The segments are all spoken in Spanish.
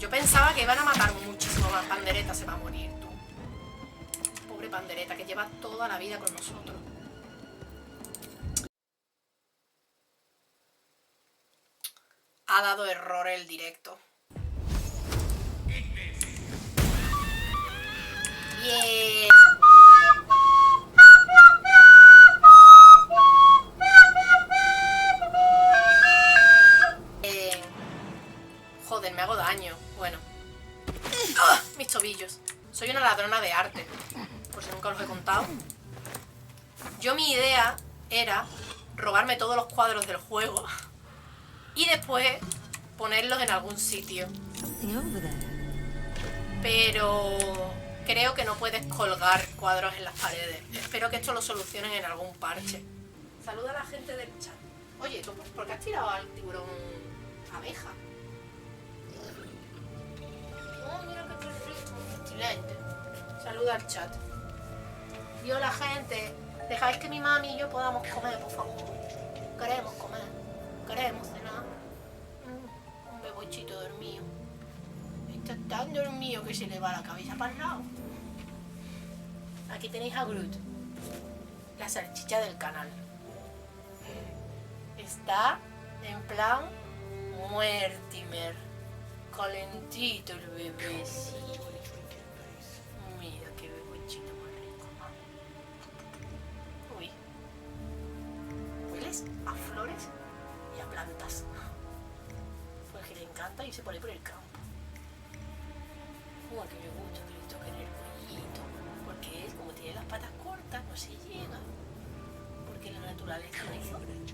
Yo pensaba que iban a matar muchísimo más. Pandereta se va a morir, tú. Pobre Pandereta, que lleva toda la vida con nosotros. Ha dado error el directo. Bien. Joder, me hago daño. Bueno. ¡Ah! Mis tobillos. Soy una ladrona de arte. Por si nunca os he contado. Yo mi idea era robarme todos los cuadros del juego y después ponerlos en algún sitio. Pero creo que no puedes colgar cuadros en las paredes. Espero que esto lo solucionen en algún parche. Saluda a la gente del chat. Oye, ¿tú por qué has tirado al tiburón abeja? Oh, mira qué rico. Excelente. Saluda al chat. Yo, la gente, dejáis que mi mami y yo podamos comer, por favor. Queremos comer. Queremos cenar. Un bebochito dormido. Está tan dormido que se le va la cabeza para el lado. Aquí tenéis a Groot. La salchicha del canal. Está en plan Muertimer. Calentito el bebé, sí. Mira qué bebochito más rico. Uy. Hueles a flores y a plantas. Porque le encanta irse por ahí por el campo. Uy, que le gusta que le toquen el cuellito. Porque él, como tiene las patas cortas, no se llega. Porque la naturaleza es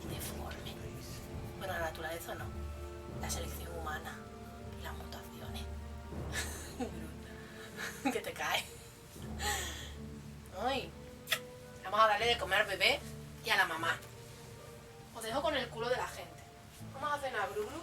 deforme. Bueno, la naturaleza no. La selección humana. Las mutaciones. Que te cae. Ay. Vamos a darle de comer al bebé y a la mamá. Os dejo con el culo de la gente. Vamos a cenar, Bru Bru.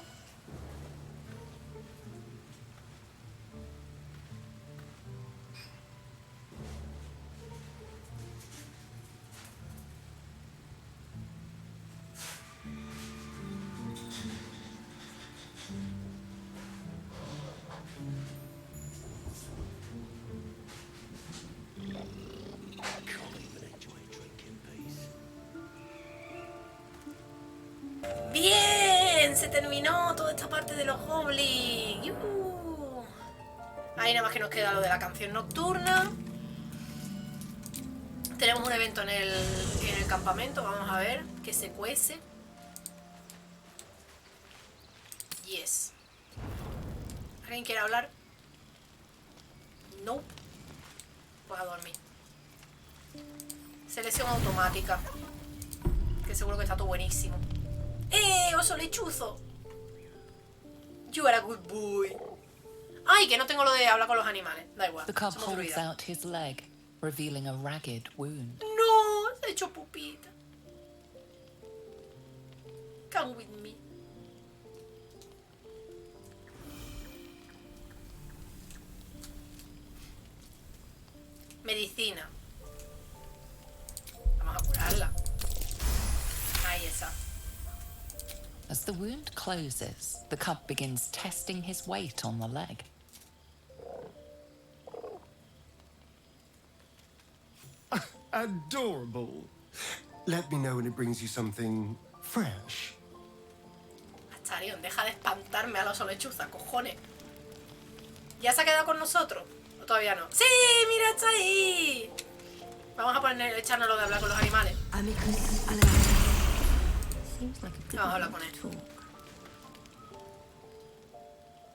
¡Bien! Se terminó toda esta parte de los goblins. ¡Yuhu! Ahí nada más que nos queda lo de la canción nocturna. Tenemos un evento en el campamento. Vamos a ver que se cuece. Yes. ¿Alguien quiere hablar? Nope. Pues a dormir. Selección automática. Que seguro que está todo buenísimo. ¡Oso lechuzo! You are a good boy. Ay, que no tengo lo de hablar con los animales. Da igual. The cub holds out his leg, revealing a ragged wound. No, se ha hecho pupita. Come with me. Medicina. Vamos a curarla. Ahí está. As the wound closes, the cub begins testing his weight on the leg. Adorable. Let me know when it brings you something fresh. Astarion, deja de espantarme a los lechuza, cojones. ¿Ya se ha quedado con nosotros? ¿O todavía no? ¡Sí! ¡Mira, está ahí! Vamos a echarnos lo de hablar con los animales. Vamos a hablar con él.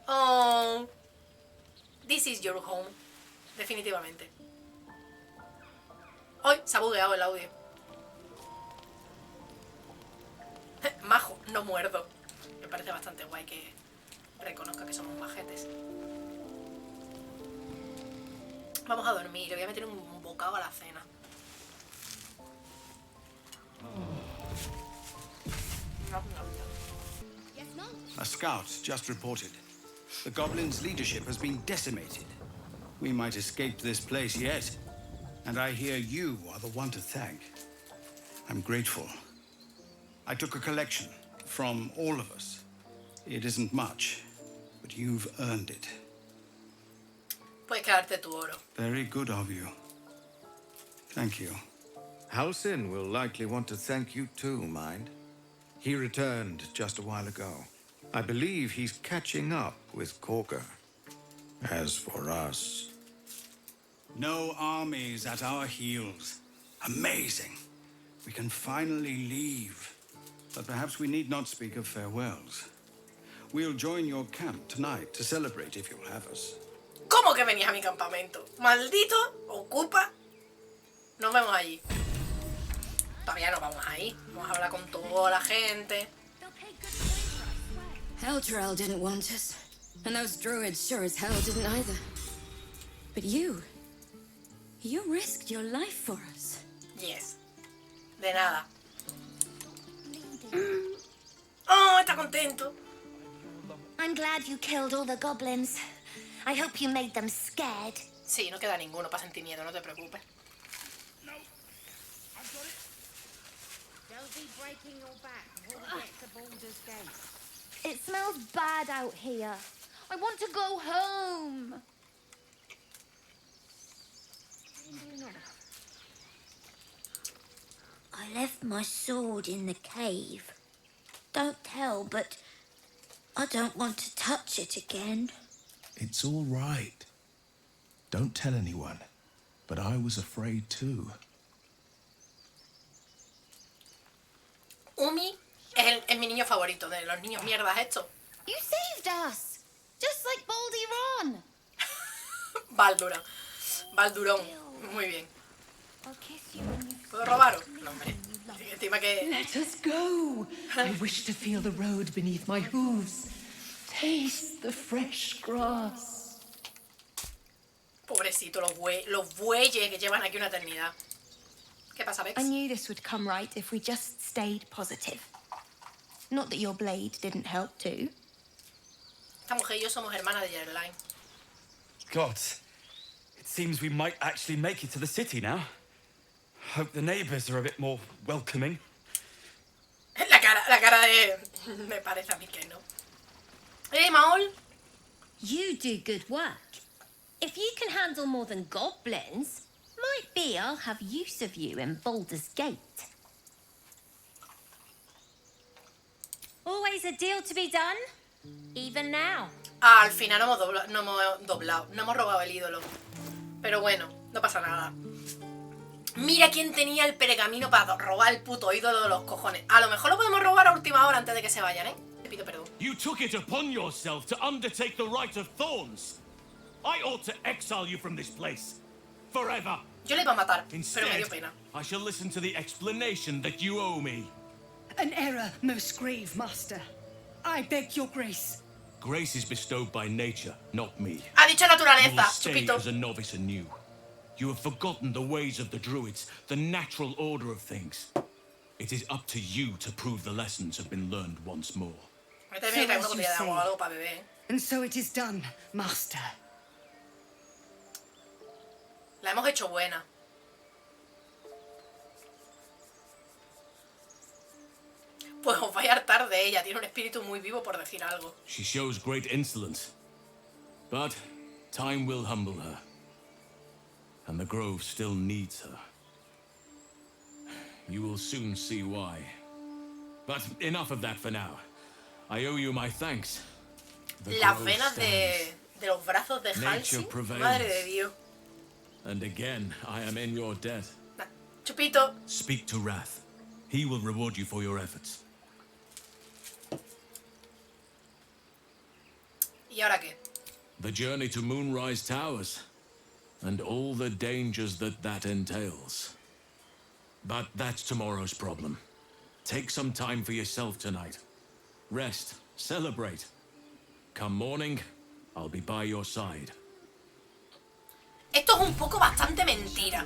Oh, this is your home. Definitivamente. Hoy se ha bugueado el audio. Majo, no muerdo. Me parece bastante guay que reconozca que somos majetes. Vamos a dormir. Le voy a meter un bocado a la cena. A scout just reported. The goblins' leadership has been decimated. We might escape this place yet. And I hear you are the one to thank. I'm grateful. I took a collection from all of us. It isn't much, but you've earned it. Puedes quedarte tu oro. Very good of you. Thank you. Halsin will likely want to thank you too, mind. He returned just a while ago. I believe he's catching up with Corker. As for us... No armies at our heels. Amazing. We can finally leave. But perhaps we need not speak of farewells. We'll join your camp tonight to celebrate if you'll have us. ¿Cómo que venías a mi campamento? Maldito, ocupa. Nos vemos allí. Todavía no vamos ahí. Vamos a hablar con toda la gente. Heltrel didn't want us. And those druids sure as hell didn't either. But you risked your life for us. Yes. De nada. Oh, está contento. I'm glad you killed all the goblins. I hope you made them scared. Sí, no queda ninguno para sentir miedo, no te preocupes. Don't be breaking your back before we get to Baldur's Gate. It smells bad out here. I want to go home. I left my sword in the cave. Don't tell, but I don't want to touch it again. It's all right. Don't tell anyone. But I was afraid too. Umi es mi niño favorito, de los niños mierdas estos. You saved us, just like Baldur. Baldura. Baldurón. Muy bien. I'll kiss you when you... ¿Puedo robaros? No, hombre. Encima que... Let us go. I wish to feel the road beneath my hooves. Taste the fresh grass. Pobrecito, los bueyes que llevan aquí una eternidad. ¿Qué pasa, Vex? I knew this would come right if we just stayed positive. Not that your blade didn't help too. Esta mujer y yo somos hermanas de Jerline. God, it seems we might actually make it to the city now. Hope the neighbors are a bit more welcoming. La cara de... Me parece a mí que no. Maol. You do good work. If you can handle more than goblins, might be I'll have use of you in Baldur's Gate. Always a deal to be done, even now. Ah, al final no hemos robado el ídolo. Pero bueno, no pasa nada. Mira quién tenía el pergamino para robar el puto ídolo de los cojones. A lo mejor lo podemos robar a última hora antes de que se vayan, ¿eh? Te pido perdón. You took it upon yourself to undertake the Rite of Thorns. I ought to exile you from this place. Forever. Yo le iba a matar, Instead, pero me dio pena. I shall listen to the explanation that you owe me. An error, most grave master. I beg your grace. Grace is bestowed by nature, not me. Ha dicho You will naturaleza, stay chupito. as a novice anew. You have forgotten the ways of the druids, the natural order of things. It is up to you to prove the lessons have been learned once more. Me tengo que traer una botella de agua o algo para beber. And so it is done, master. La hemos hecho buena. Pues os vais a hartar de ella. Tiene un espíritu muy vivo, por decir algo. She shows great insolence, but time will humble her. And the grove still needs her. You will soon see why. But enough of that for now. I owe you my thanks. The Las grove venas de los brazos de Nature Halsey. prevails. Madre de Dios. And again, I am in your debt. Chupito. Speak to Wrath. He will reward you for your efforts. ¿Y ahora qué? The journey to Moonrise Towers, and all the dangers that entails. But that's tomorrow's problem. Take some time for yourself tonight. Rest, celebrate. Come morning, I'll be by your side. Esto es un poco bastante mentira.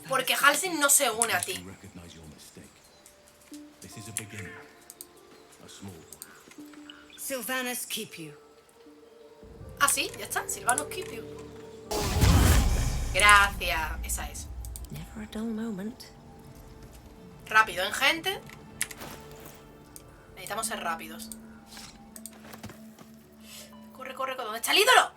Porque Halsey no se une a ti. You recognize your mistake. This is a beginning. A small one. Sylvanas keep you. Ah, sí, ya está. Silvanos keep you. Gracias. Esa es. Never a dull moment. Rápido, ¿en gente? Necesitamos ser rápidos. Corre, corre, ¿dónde está el ídolo?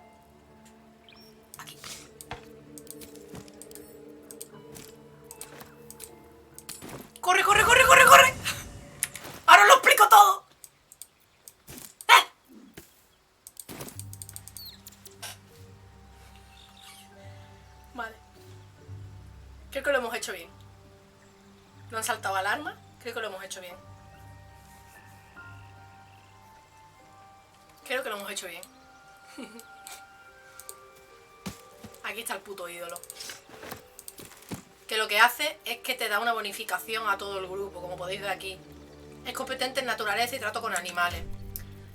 Creo que lo hemos hecho bien. No han saltado alarma. Creo que lo hemos hecho bien. Creo que lo hemos hecho bien. Aquí está el puto ídolo. Que lo que hace es que te da una bonificación a todo el grupo, como podéis ver aquí. Es competente en naturaleza y trato con animales.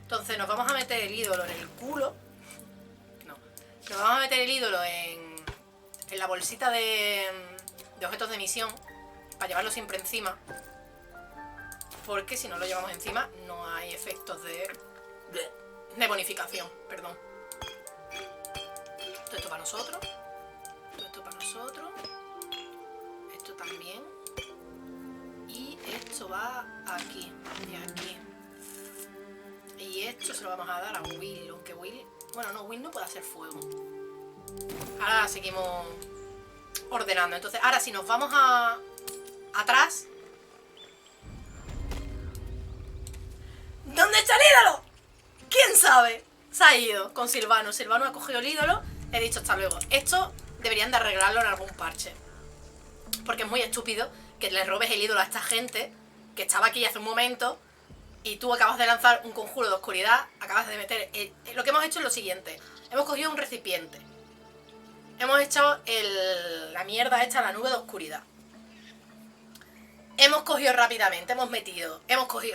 Entonces nos vamos a meter el ídolo en el culo. No. Nos vamos a meter el ídolo en la bolsita de objetos de misión. Para llevarlo siempre encima. Porque si no lo llevamos encima no hay efectos de bonificación. Perdón. Todo esto para nosotros. Todo esto para nosotros. Esto también. Y esto va aquí y aquí. Y esto se lo vamos a dar a Will. Aunque Will... Bueno, no, Will no puede hacer fuego. Ahora seguimos ordenando. Entonces, ahora si nos vamos atrás... ¿Dónde está el ídolo? ¿Quién sabe? Se ha ido con Silvano. Silvano ha cogido el ídolo. He dicho hasta luego. Esto deberían de arreglarlo en algún parche. Porque es muy estúpido que le robes el ídolo a esta gente que estaba aquí hace un momento y tú acabas de lanzar un conjuro de oscuridad, acabas de meter... Lo que hemos hecho es lo siguiente. Hemos cogido un recipiente. Hemos hecho la mierda esta, la nube de oscuridad. Hemos cogido rápidamente, hemos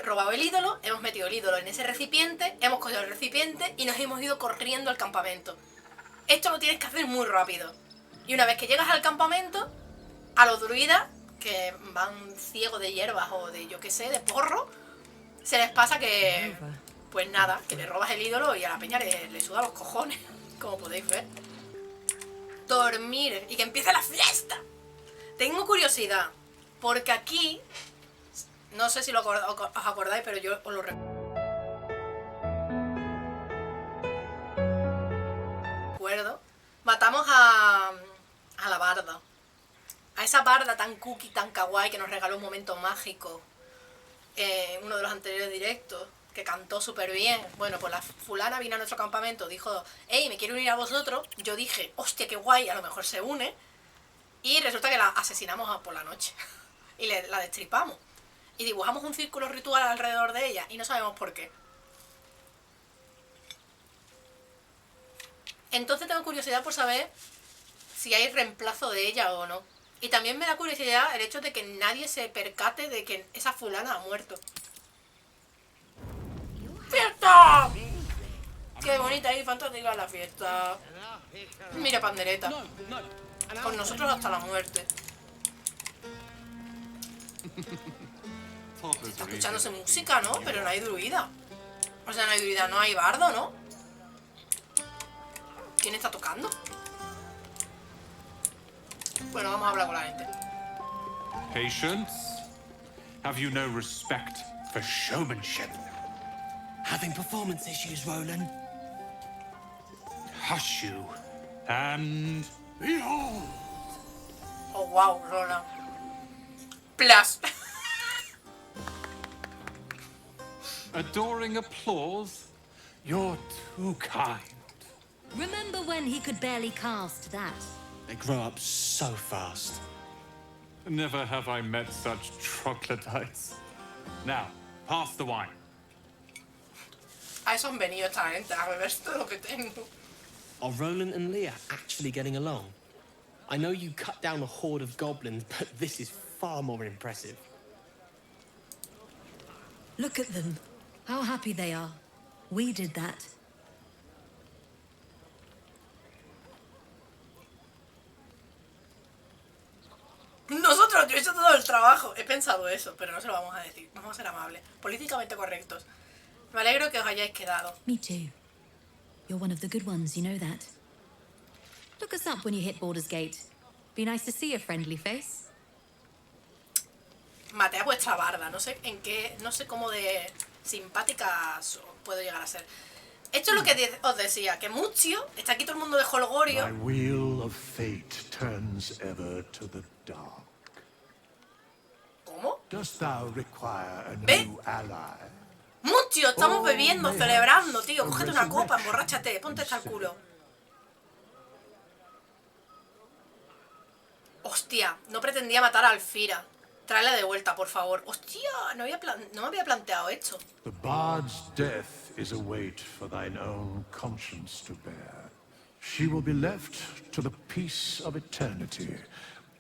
robado el ídolo, hemos metido el ídolo en ese recipiente, hemos cogido el recipiente y nos hemos ido corriendo al campamento. Esto lo tienes que hacer muy rápido. Y una vez que llegas al campamento, a los druidas, que van ciegos de hierbas o de yo qué sé, de porro, se les pasa que... Pues nada, que le robas el ídolo y a la peña le suda los cojones, como podéis ver. Dormir y que empiece la fiesta. Tengo curiosidad. Porque aquí, no sé si os acordáis, pero yo os lo recuerdo. Matamos a la barda. A esa barda tan cookie, tan kawaii que nos regaló un momento mágico en uno de los anteriores directos, que cantó súper bien. Bueno, pues la fulana vino a nuestro campamento, dijo, hey, me quiero unir a vosotros. Yo dije, hostia, qué guay, a lo mejor se une. Y resulta que la asesinamos por la noche. Y la destripamos. Y dibujamos un círculo ritual alrededor de ella. Y no sabemos por qué. Entonces tengo curiosidad por saber si hay reemplazo de ella o no. Y también me da curiosidad el hecho de que nadie se percate de que esa fulana ha muerto. ¡Fiesta! ¡Qué bonita y fantástica la fiesta! Mira, pandereta. Con nosotros hasta la muerte. Está escuchándose música, ¿no? Pero no hay druida. O sea, no hay druida, no hay bardo, ¿no? ¿Quién está tocando? Bueno, vamos a hablar con la gente. Patience? Have you no respect for showmanship? Having performance issues, Roland. Hush you, and behold! Oh, wow, Roland. Plus. Adoring applause? You're too kind. Remember when he could barely cast that? They grow up so fast. Never have I met such troglodytes. Now, pass the wine. A eso han venido esta gente, a beber todo lo que tengo. Are Roland and Leah actually getting along? I know you cut down a horde of goblins, but this is far more impressive. Look at them. How happy they are. We did that. Nosotros, yo he hecho todo el trabajo. He pensado eso, pero no se lo vamos a decir. Vamos a ser amables. Políticamente correctos. Me alegro que os hayáis quedado. Me too. You're one of the good ones, you know that. Look us up when you hit Baldur's Gate. Be nice to see a friendly face. Maté a vuestra barda. No sé en qué, no sé cómo de simpáticas puedo llegar a ser. Esto es lo que os decía, que Muzio, está aquí todo el mundo de Holgorio. My wheel of fate turns ever to the dark. ¿Cómo? Dost thou require a ¿Ve? new ally? Muzio, estamos bebiendo, celebrando, tío. Cógete una copa, emborráchate, ponte hasta el culo. Hostia, no pretendía matar a Alfira. Tráela de vuelta, por favor. Hostia, no me había planteado esto. The bard's death is a weight for thine own conscience to bear. She will be left to the peace of eternity,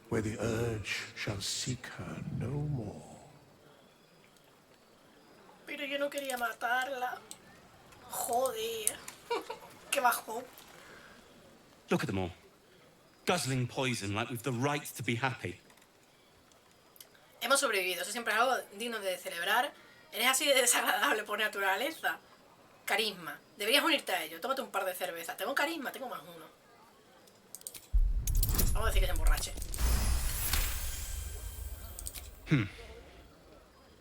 where the urge shall seek her no more. Pero yo no quería matarla. Joder. Qué bajón. Look at them all. Guzzling poison like we've the right to be happy. Hemos sobrevivido. Eso siempre es algo digno de celebrar. Eres así de desagradable por naturaleza. Carisma. Deberías unirte a ello. Tómate un par de cervezas. Tengo carisma, tengo más uno. Vamos a decir que se emborrache.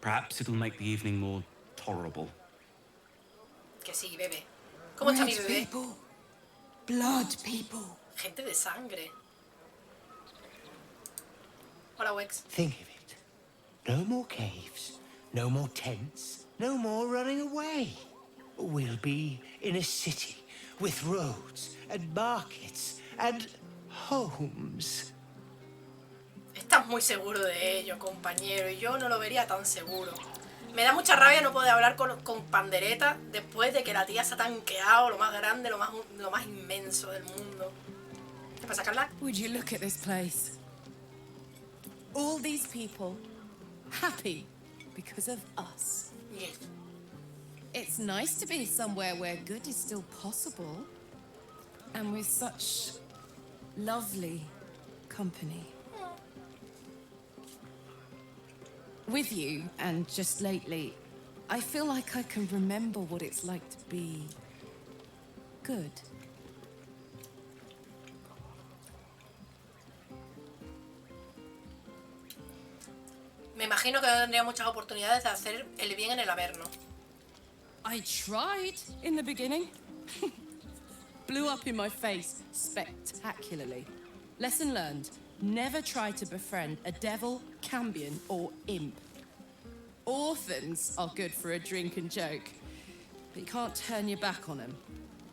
Perhaps it'll make the evening more tolerable. Que sí, bebé. ¿Cómo está mi Red bebé? people. Blood people. Gente de sangre. Hola, Wex. Think of it. No more caves, no more tents, no more running away. We'll be in a city with roads and markets and homes. Estás muy seguro de ello, compañero, y yo no lo vería tan seguro. Me da mucha rabia no poder hablar con Pandereta después de que la tía se ha tanqueado lo más grande, lo más inmenso del mundo. ¿Qué pasa, Carla? Would you look at this place? All these people happy because of us. Yes. It's nice to be somewhere where good is still possible and with such lovely company. With you, and just lately, I feel like I can remember what it's like to be good. Me imagino que no tendría muchas oportunidades de hacer el bien en el Averno. I tried in the beginning. Blew up in my face spectacularly. Lesson learned. Never try to befriend a devil, cambion, or imp. Orphans are good for a drink and joke, but you can't turn your back on them.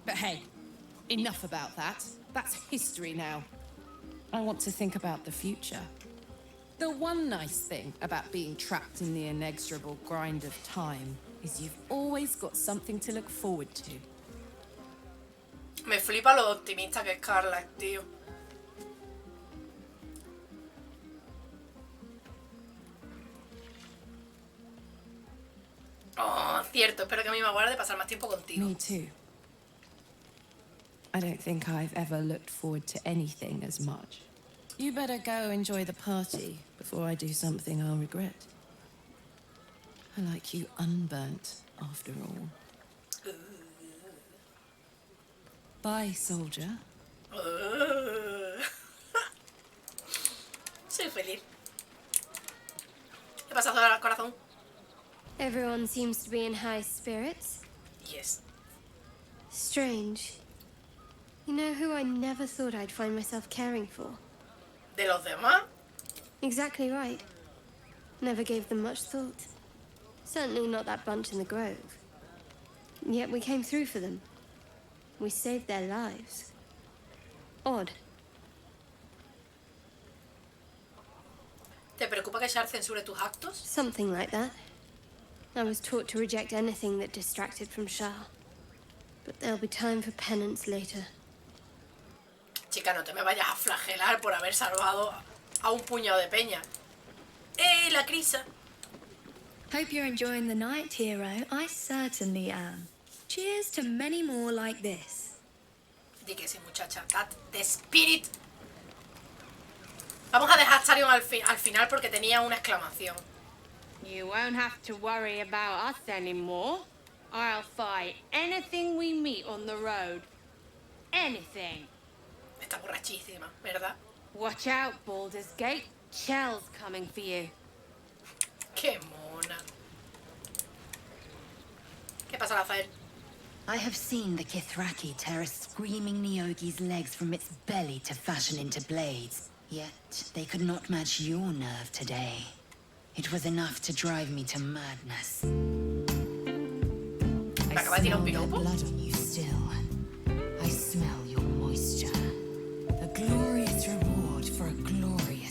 But hey, enough about that. That's history now. I want to think about the future. The one nice thing about being trapped in the inexorable grind of time is you've always got something to look forward to. Me flipa lo optimista que es Carla, tío. Oh, cierto, espero que a mí me aguarde pasar más tiempo contigo. Me too. I don't think I've ever looked forward to anything as much. You better go enjoy the party before I do something I'll regret. I like you unburnt, after all. Bye, soldier. Soy feliz. ¿Qué pasa, Zora, corazón? Everyone seems to be in high spirits. Yes. Strange. You know who I never thought I'd find myself caring for? ¿De los demás? Exactly right. Never gave them much thought. Certainly not that bunch in the grove. Yet we came through for them. We saved their lives. Odd. ¿Te preocupa que Shar censure tus actos? Something like that. I was taught to reject anything that distracted from Shah. But there'll be time for penance later. Chica, no te me vayas a flagelar por haber salvado a un puñado de peña. ¡Eh, la crisa! Hope you're enjoying the night, hero. I certainly am. Cheers to many more like this. Di que sí, muchacha. That the spirit. Vamos a dejar a Starion al final porque tenía una exclamación. You won't have to worry about us anymore. I'll fight anything we meet on the road. Anything. Está borrachísima, ¿verdad? Watch out, Baldur's Gate. Shell's coming for you. Qué mona. ¿Qué pasa, Rafael? I have seen the Kithraki tear a screaming Neogi's legs from its belly to fashion into blades. Yet they could not match your nerve today. It was enough to drive me to madness. I smell their blood on you still. I smell your moisture. A glorious reward for a glorious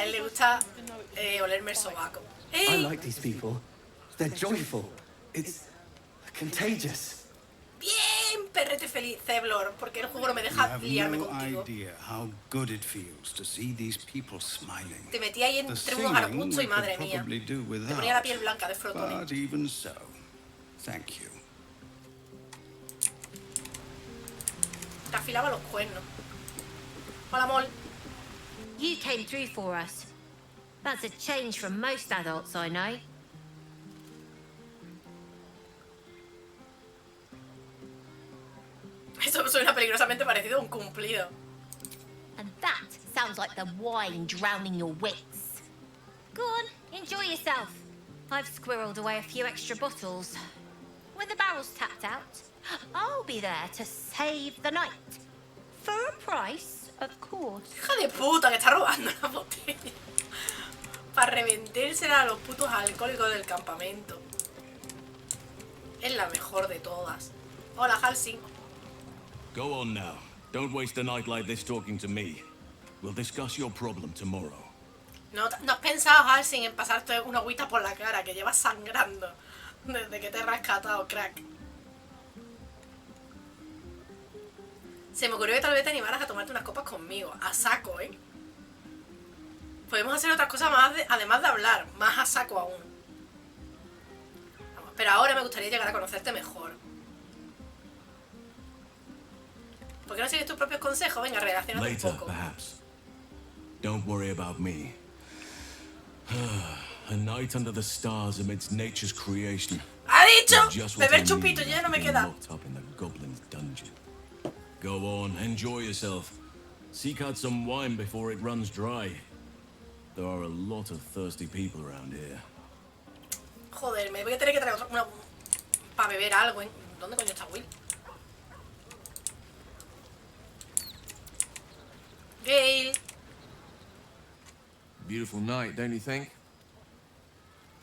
él le gusta olerme el sobaco. I like these people. They're joyful. It's contagious. Bien, perrete feliz, Ceblor, porque el juego no me You deja have liarme no contigo. idea how good it feels to see these people smiling. Te metí ahí The entre unos singing arbustos y we madre could mía. probably do Te ponía la without, piel blanca de frotones. but even so, thank you. Te afilaba los cuernos. Hola, Mol. You came through for us. That's a change from most adults I know. Eso suena peligrosamente parecido a un cumplido. And that sounds like the wine drowning your wits. Go on, enjoy yourself. I've squirreled away a few extra bottles. When the barrel's tapped out, I'll be there to save the night. For a price, of course. Hija de puta, que está robando la botella. Para reventérsela a los putos alcohólicos del campamento. Es la mejor de todas. Hola, Halsey. Go on now. Don't waste a night like this talking to me. We'll discuss your problem tomorrow. ¿No has pensado, Halsey, en pasarte una agüita por la cara que llevas sangrando desde que te he rescatado, crack? Se me ocurrió que tal vez te animaras a tomarte unas copas conmigo. A saco, ¿eh? Podemos hacer otras cosas más, además de hablar. Más a saco aún. Pero ahora me gustaría llegar a conocerte mejor. ¿Por qué no sigues tus propios consejos? Venga, relaciónate un Later, poco. perhaps. Don't worry about me. A night under the stars amidst nature's creation. ¡Ha dicho! Just what Beber I chupito, need ya no me being queda. locked up in the goblin's dungeon. Go on, enjoy yourself. Seek out some wine before it runs dry. There are a lot of thirsty people around here. Joder, me voy a tener que traer una para beber algo, ¿eh? ¿Dónde coño está Will? Gale. Beautiful night, don't you think?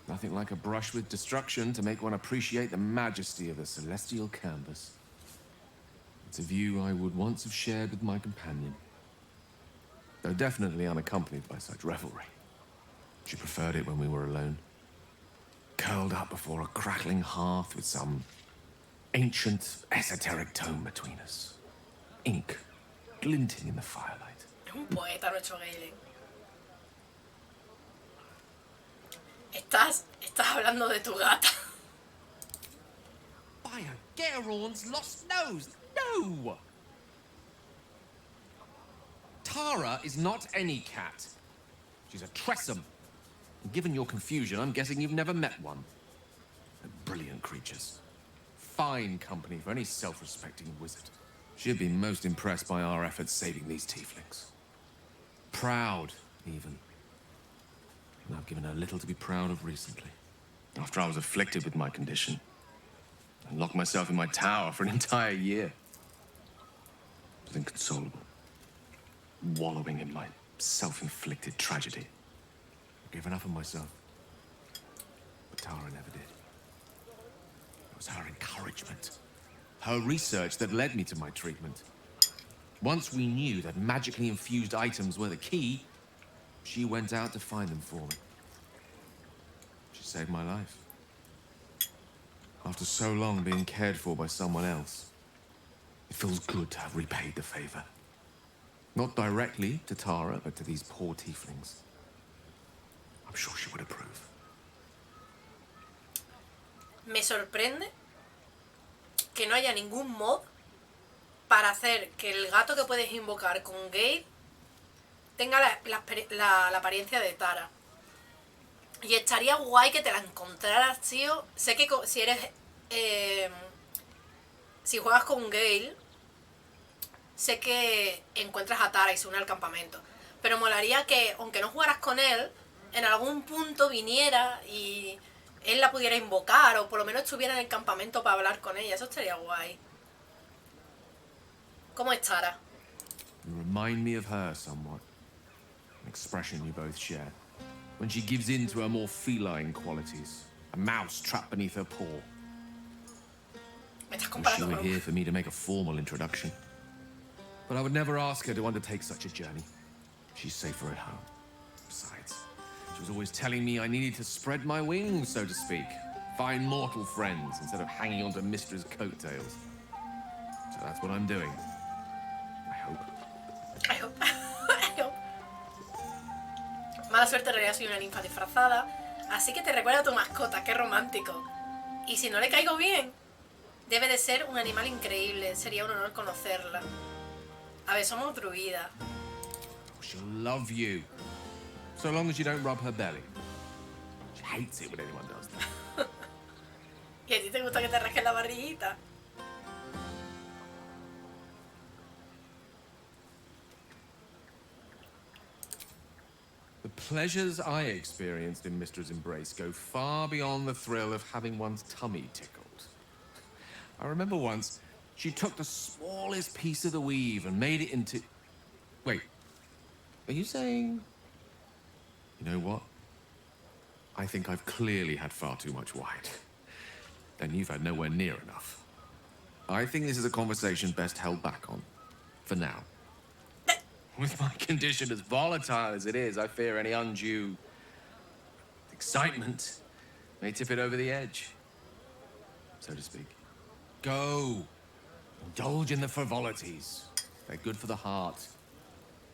Nothing like a brush with destruction to make one appreciate the majesty of the celestial canvas. It's a view I would once have shared with my companion, though definitely unaccompanied by such revelry. She preferred it when we were alone, curled up before a crackling hearth with some ancient, esoteric tome between us. Ink glinting in the firelight. Es un poeta nuestro Gale. Estás hablando de tu gata. By a Garon's lost nose! No! Tara is not any cat. She's a Tressum. And given your confusion, I'm guessing you've never met one. They're brilliant creatures. Fine company for any self-respecting wizard. She'd be most impressed by our efforts saving these tieflings. Proud, even. And I've given her little to be proud of recently. After I was afflicted with my condition, I locked myself in my tower for an entire year. I was inconsolable, wallowing in my self-inflicted tragedy. I've given up on myself. But Tara never did. It was her encouragement, her research that led me to my treatment. Once we knew that magically infused items were the key, she went out to find them for me. She saved my life. After so long being cared for by someone else, it feels good to have repaid the favor. Not directly to Tara, but to these poor tieflings. I'm sure she would approve. Me sorprende que no haya ningún mod para hacer que el gato que puedes invocar con Gale tenga la apariencia de Tara. Y estaría guay que te la encontraras, tío. Sé que si eres... si juegas con Gale, sé que encuentras a Tara y se une al campamento. Pero molaría que, aunque no jugaras con él, en algún punto viniera y él la pudiera invocar, o por lo menos estuviera en el campamento para hablar con ella. Eso estaría guay. ¿Cómo es Tara? You remind me of her somewhat. An expression you both share. When she gives in to her more feline qualities. A mouse trapped beneath her paw. Me estás Wish she comparando were con... here for me to make a formal introduction. But I would never ask her to undertake such a journey. She's safer at home. Besides, she was always telling me I needed to spread my wings, so to speak. Find mortal friends instead of hanging onto Mistra's coattails. So that's what I'm doing. I hope. I hope. I hope. Mala suerte, en realidad soy una ninfa disfrazada. Así que te recuerda a tu mascota, qué romántico. Y si no le caigo bien, debe de ser un animal increíble. Sería un honor conocerla. A ver, somos druidas. She'll love you. So long as you don't rub her belly. She hates it when anyone does that. ¿Y a ti te gusta que te rasques la barriguita? The pleasures I experienced in Mistra's embrace go far beyond the thrill of having one's tummy tickled. I remember once, she took the smallest piece of the weave and made it into... Wait, are you saying... You know what? I think I've clearly had far too much wine. And you've had nowhere near enough. I think this is a conversation best held back on. For now. With my condition as volatile as it is, I fear any undue excitement may tip it over the edge, so to speak. Go. Indulge in the frivolities. They're good for the heart.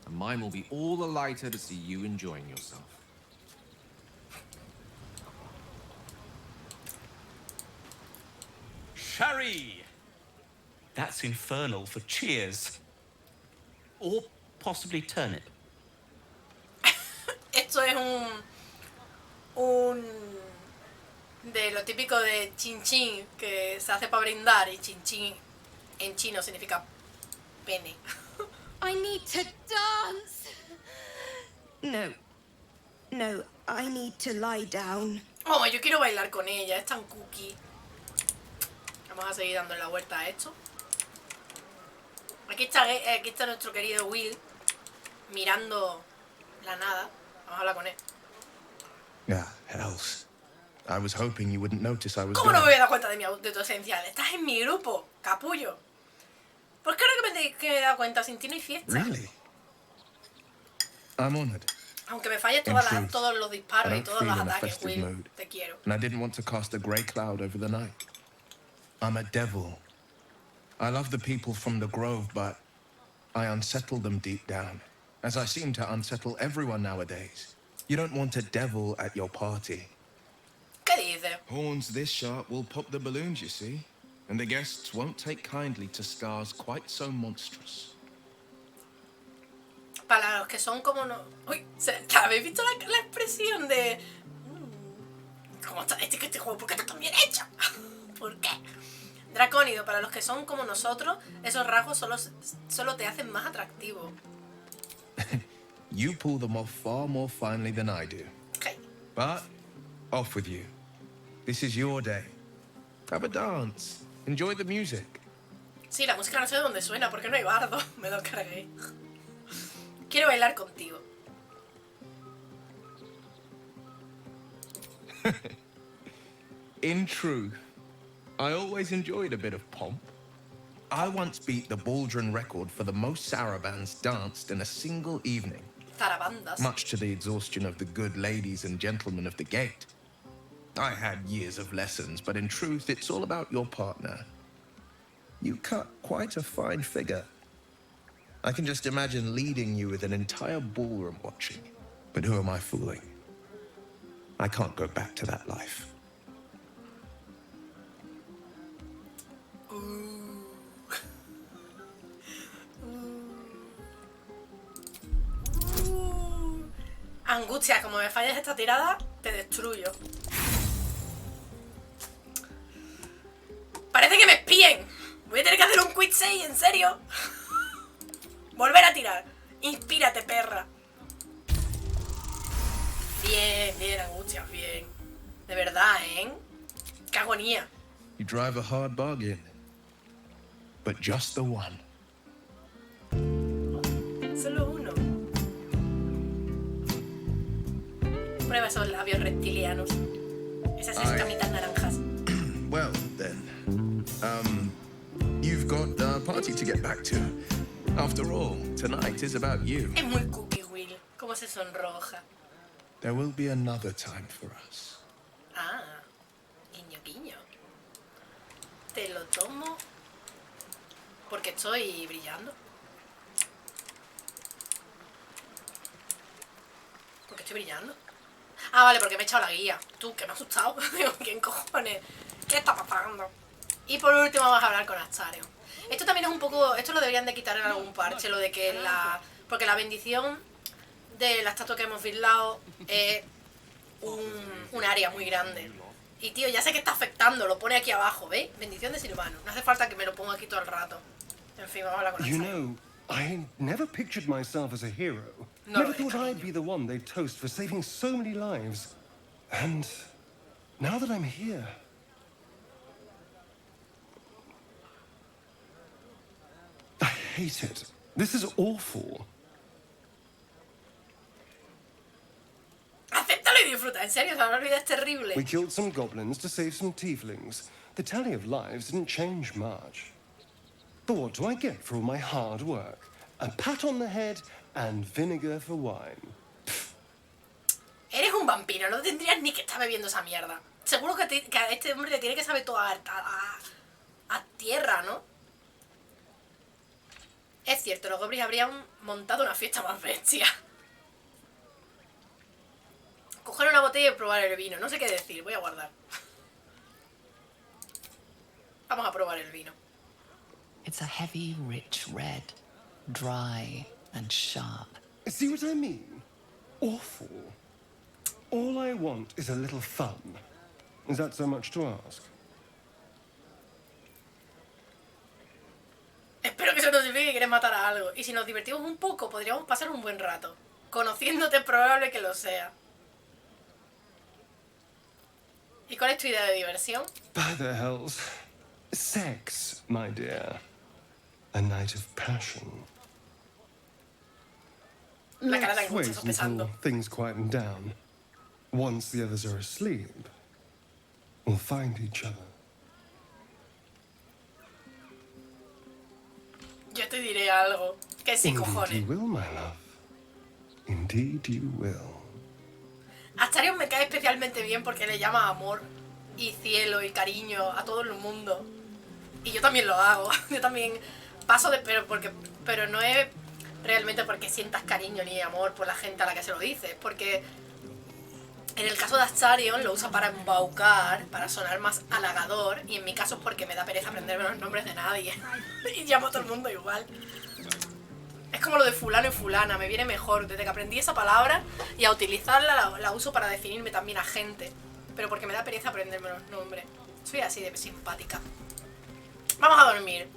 And mine will be all the lighter to see you enjoying yourself. Sherry! That's infernal for cheers. Or possibly turnip. Esto es un de lo típico de chin chin que se hace para brindar, y chin chin en chino significa pene. I need to dance. No, I need to lie down. Oh, yo quiero bailar con ella, es tan cookie. Vamos a seguir dando la vuelta a esto. Aquí está nuestro querido Will mirando la nada. Vamos a hablar con él. Ah, hells. I was hoping you wouldn't notice I was ¿Cómo no me gone. voy a dar cuenta de tu esencial? Estás en mi grupo, capullo. ¿Por qué ahora que me he dado cuenta? Sin ti no hay fiesta. Really? I'm honored. Aunque me falle In truth, todos los I disparos y don't todos feel los in a ataques, festive Will. mood. Te quiero. And I didn't want to cast a grey cloud over the night. I'm a devil. I love the people from the Grove, but I unsettle them deep down, as I seem to unsettle everyone nowadays. You don't want a devil at your party. ¿Qué dices? Horns this sharp will pop the balloons, you see. And the guests won't take kindly to scars quite so monstrous. Para los que son como no... Uy, ¿habéis visto la expresión de... ¿Cómo está este juego? ¿Por qué está tan bien hecho? ¿Por qué? Dracónido, para los que son como nosotros, esos rasgos solo te hacen más atractivo. You pull them off far more finely than I do. Okay. But off with you. This is your day. Have a dance. Enjoy the music. Sí, la música no sé de dónde suena, porque no hay bardo. Me lo cargué. Quiero bailar contigo. In truth, I always enjoyed a bit of pomp. I once beat the Baldrin record for the most sarabands danced in a single evening. Zarabandas. Much to the exhaustion of the good ladies and gentlemen of the gate. I had years of lessons, but in truth, it's all about your partner. You cut quite a fine figure. I can just imagine leading you with an entire ballroom watching. But who am I fooling? I can't go back to that life. Angustia, como me falles esta tirada, te destruyo. Parece que me espíen. Voy a tener que hacer un quick save, ¿en serio? Volver a tirar. Inspírate, perra. Bien, bien, Angustia, bien. De verdad, ¿eh? Qué agonía. You drive a hard bargain, but just the one. Solo uno. Prueba esos labios reptilianos. Esas escamitas naranjas. Well, then. You've got a party to get back to. After all, tonight is about you. Es muy cookie, Will. Cómo se sonroja. There will be another time for us. Ah, guiño, guiño. Te lo tomo porque estoy brillando. Porque estoy brillando. Ah, vale, porque me he echado la guía. Tú, que me has asustado. Digo, ¿quién cojones? ¿Qué está pasando? Y por último vamos a hablar con Astarion. Esto también es un poco... Esto lo deberían de quitar en algún parche, lo de que la... Porque la bendición de la estatua que hemos vislado es un área muy grande. Y tío, ya sé que está afectando, lo pone aquí abajo, ¿veis? Bendición de Silvano. No hace falta que me lo ponga aquí todo el rato. En fin, vamos a hablar con You Astarion. know, I never pictured myself as a hero. No, Never thought I'd be the one they'd toast for saving so many lives. And now that I'm here... I hate it. This is awful. Acéptalo y disfruta, en serio, o sea, la vida es terrible. We killed some goblins to save some tieflings. The tally of lives didn't change much. But what do I get for all my hard work? A pat on the head and vinegar for wine. Eres un vampiro, no tendrías ni que estar bebiendo esa mierda. Seguro que, que a este hombre le tiene que saber todo a tierra, ¿no? Es cierto, los goblins habrían montado una fiesta más bestia. Coger una botella y probar el vino. No sé qué decir, voy a guardar. Vamos a probar el vino. It's a heavy, rich red, dry and sharp. See what I mean? Awful. All I want is a little fun. Is that so much to ask? Espero que eso no signifique que quieres matar a algo. Y si nos divertimos un poco, podríamos pasar un buen rato. Conociéndote es probable que lo sea. ¿Y cuál es tu idea de diversión? By the hells. Sex, my dear. A night of passion. La cara de Let's angustia wait sopesando. until things quieten down. Once the others are asleep, we'll find each other. Yo te diré algo. Que sí, Indeed cojones. you will, my love. Indeed you will. Astarion me cae especialmente bien porque le llama amor y cielo y cariño a todo el mundo. Y yo también lo hago. Yo también paso de... Pero no es realmente porque sientas cariño ni amor por la gente a la que se lo dices. Porque en el caso de Astarion lo usa para embaucar, para sonar más halagador. Y en mi caso es porque me da pereza aprenderme los nombres de nadie. Y llamo a todo el mundo igual. Es como lo de fulano y fulana, me viene mejor. Desde que aprendí esa palabra y a utilizarla la uso para definirme también a gente. Pero porque me da pereza aprenderme los nombres. Soy así de simpática. Vamos a dormir.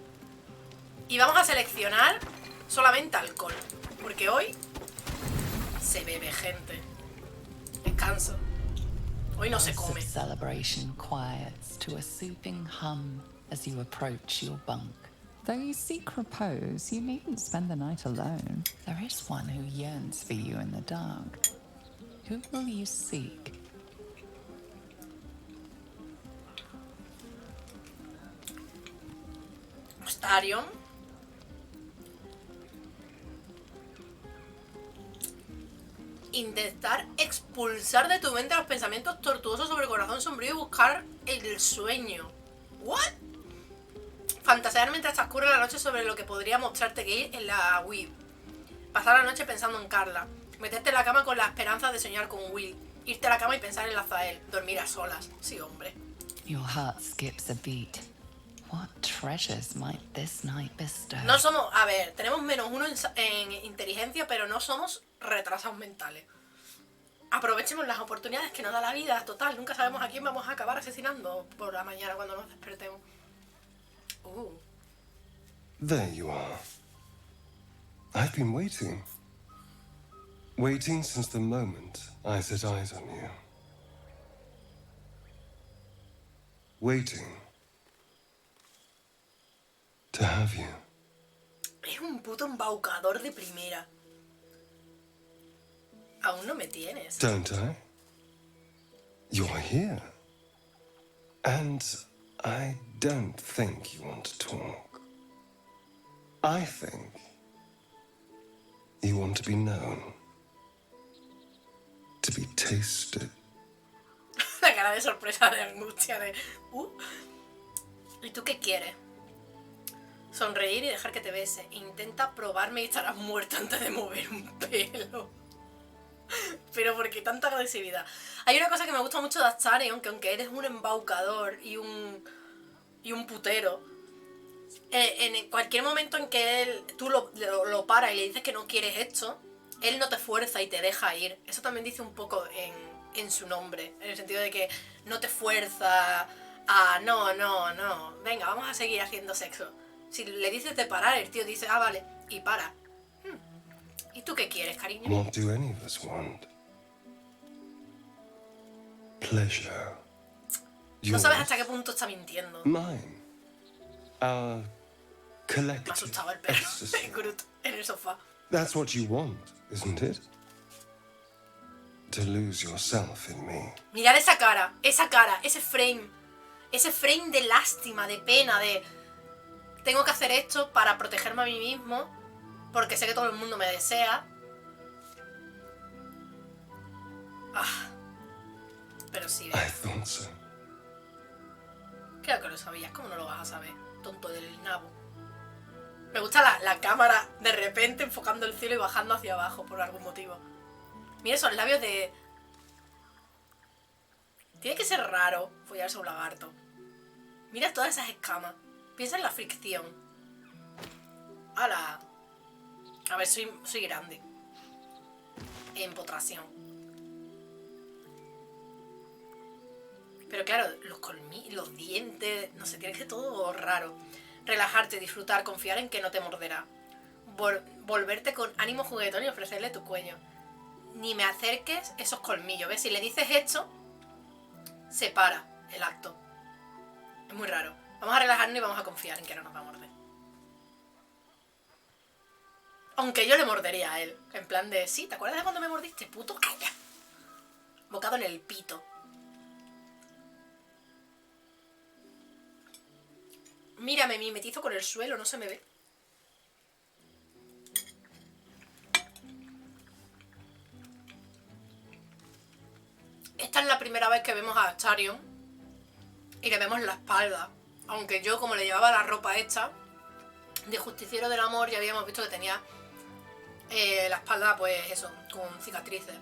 Y vamos a seleccionar solamente alcohol. Porque hoy se bebe, gente. Descanso. Hoy no se come. The celebration quiets to a soothing hum as you approach your bunk. Though you seek repose, you needn't spend the night alone. There is one who yearns for you in the dark. Who will you seek? Astarion. Intentar expulsar de tu mente los pensamientos tortuosos sobre el corazón sombrío y buscar el sueño. ¿What? Fantasear mientras transcurre la noche sobre lo que podría mostrarte que ir en la Wii. Pasar la noche pensando en Carla. Meterte en la cama con la esperanza de soñar con Will. Irte a la cama y pensar en Lazael. Dormir a solas. Sí, hombre. Your heart skips a beat. What treasures might this night bestow? No somos... A ver, tenemos -1 en inteligencia, pero no somos retrasados mentales. Aprovechemos las oportunidades que nos da la vida. Total, nunca sabemos a quién vamos a acabar asesinando por la mañana cuando nos despertemos. There you are. I've been waiting. Waiting since the moment I set eyes on you. Waiting to have you. Es un puto embaucador de primera. Aún no me tienes. Don't I? You're here. And I don't think you want to talk. I think you want to be known. To be tasted. La cara de sorpresa, de angustia, de... ¿Y tú qué quieres? Sonreír y dejar que te bese. Intenta probarme y estarás muerto antes de mover un pelo. Pero ¿por qué tanta agresividad? Hay una cosa que me gusta mucho de Astarion, que aunque eres un embaucador y un putero, en cualquier momento en que tú lo paras y le dices que no quieres esto, él no te fuerza y te deja ir. Eso también dice un poco en su nombre, en el sentido de que no te fuerza a no, venga, vamos a seguir haciendo sexo. Si le dices de parar, el tío dice, vale, y para. ¿Y tú qué quieres, cariño? What do any of us want? Pleasure. No sabes hasta qué punto está mintiendo. Mine. Our Me collective asustaba el perro de Groot en el sofá. That's what you want, isn't it? To lose yourself in me. Mirad esa cara, ese frame de lástima, de pena, de... Tengo que hacer esto para protegerme a mí mismo, porque sé que todo el mundo me desea. Pero sí, I thought so. Claro que lo sabías, ¿cómo no lo vas a saber? Tonto del nabo. Me gusta la cámara de repente enfocando el cielo y bajando hacia abajo por algún motivo. Mira esos labios de... Tiene que ser raro follarse a un lagarto. Mira todas esas escamas. Piensa en la fricción. ¡Hala! A ver, soy grande. Empotración. Pero claro, los dientes... No sé, tiene que ser todo raro. Relajarte, disfrutar, confiar en que no te morderá. Volverte con ánimo juguetón y ofrecerle tu cuello. Ni me acerques esos colmillos, ¿ves? Si le dices esto, se para el acto. Es muy raro. Vamos a relajarnos y vamos a confiar en que no nos va a morder. Aunque yo le mordería a él. En plan de, sí, ¿te acuerdas de cuando me mordiste? Puto calla. Bocado en el pito. Mírame, mi metizo con el suelo, no se me ve. Esta es la primera vez que vemos a Astarion y le vemos la espalda. Aunque yo, como le llevaba la ropa hecha de justiciero del amor, ya habíamos visto que tenía la espalda, pues eso, con cicatrices.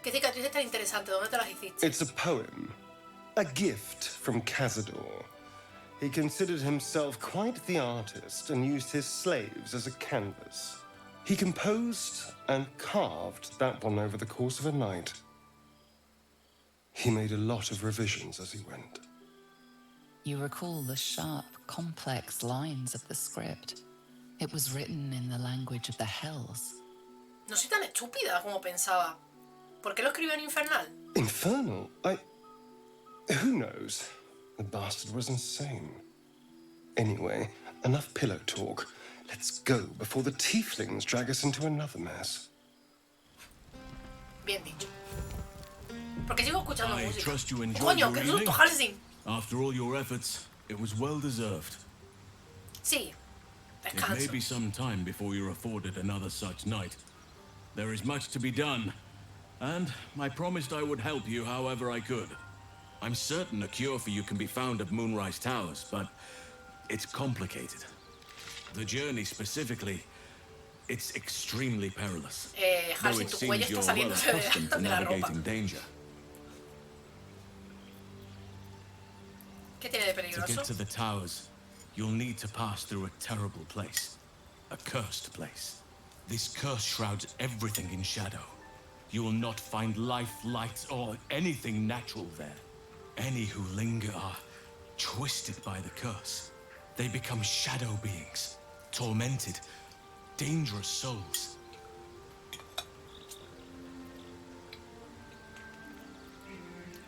¿Qué cicatrices tan interesantes? ¿Dónde te las hiciste? It's a poem. A gift from Cazador. He considered himself quite the artist and used his slaves as a canvas. He composed and carved that one over the course of a night. He made a lot of revisions as he went. You recall the sharp, complex lines of the script. It was written in the language of the Hells. No soy tan estúpida como pensaba. ¿Por qué lo escribió en infernal? Infernal? Who knows? The bastard was insane. Anyway, enough pillow talk. Let's go before the tieflings drag us into another mess. Bien dicho. Porque sigo escuchando I música. trust you enjoyed Coño, your qué evening. susto, Halsey. After all your efforts, it was well deserved. Sí. It may Descanso. be some time before you're afforded another such night. There is much to be done, and I promised I would help you however I could. I'm certain a cure for you can be found at Moonrise Towers, but it's complicated. The journey specifically, it's extremely perilous. Though Halsey, it tu cuello seems you're está well saliéndose accustomed to de la ropa. navigating danger. ¿Qué tiene de To peligroso? get to the towers, you'll need to pass through a terrible place. A cursed place. This curse shrouds everything in shadow. You will not find life, light, or anything natural there. Any who linger are twisted by the curse. They become shadow beings, tormented, dangerous souls.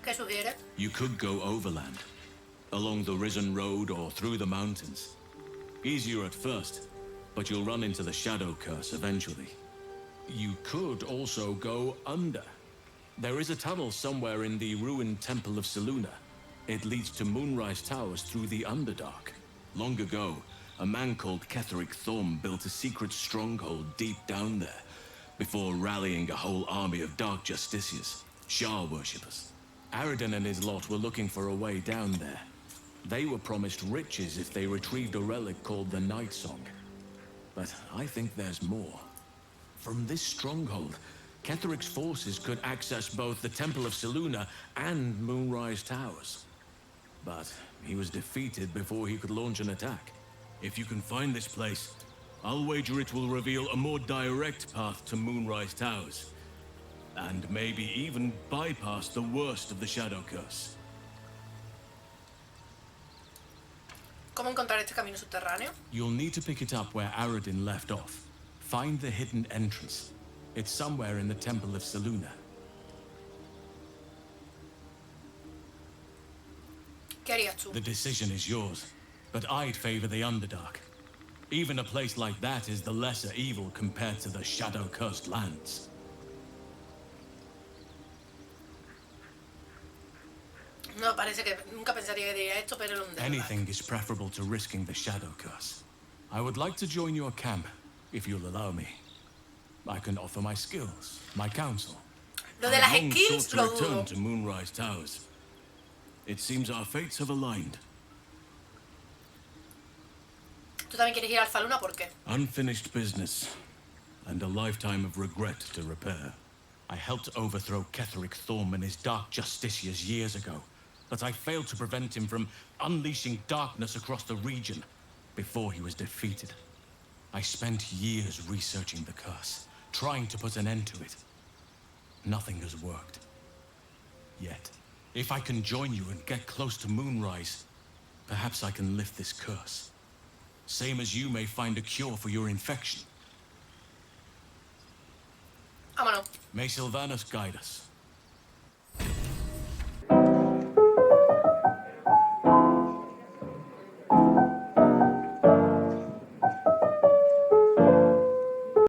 ¿Qué sugiere? You could go overland, along the Risen Road or through the mountains. Easier at first, but you'll run into the shadow curse eventually. You could also go under. There is a tunnel somewhere in the ruined Temple of Seluna. It leads to Moonrise Towers through the Underdark. Long ago, a man called Ketheric Thorm built a secret stronghold deep down there, before rallying a whole army of dark justiciars, Shah worshippers. Aradin and his lot were looking for a way down there. They were promised riches if they retrieved a relic called the Night Song. But I think there's more. From this stronghold, Ketheric's forces could access both the Temple of Selûne and Moonrise Towers. But he was defeated before he could launch an attack. If you can find this place, I'll wager it will reveal a more direct path to Moonrise Towers. And maybe even bypass the worst of the Shadow Curse. ¿Cómo encontrar este camino subterráneo? You'll need to pick it up where Aradin left off. Find the hidden entrance. It's somewhere in the Temple of Selûne. ¿Qué harías tú? The decision is yours, but I'd favor the Underdark. Even a place like that is the lesser evil compared to the shadow-cursed lands. No, parece que nunca pensaría que diría esto, pero el Anything is preferable to risking the shadow curse. I would like to join your camp, if you'll allow me. I can offer my skills, my counsel. Lo de las I've long skills sought lo to return dudo. to Moonrise Towers. It seems our fates have aligned. ¿Tú también quieres ir al Alfa Luna? ¿Por qué? Unfinished business, and a lifetime of regret to repair. I helped overthrow Ketheric Thorm and his dark justiciars years ago, but I failed to prevent him from unleashing darkness across the region before he was defeated. I spent years researching the curse, trying to put an end to it. Nothing has worked. Yet, if I can join you and get close to Moonrise, perhaps I can lift this curse. Same as you may find a cure for your infection. Vámonos. May Sylvanas guide us.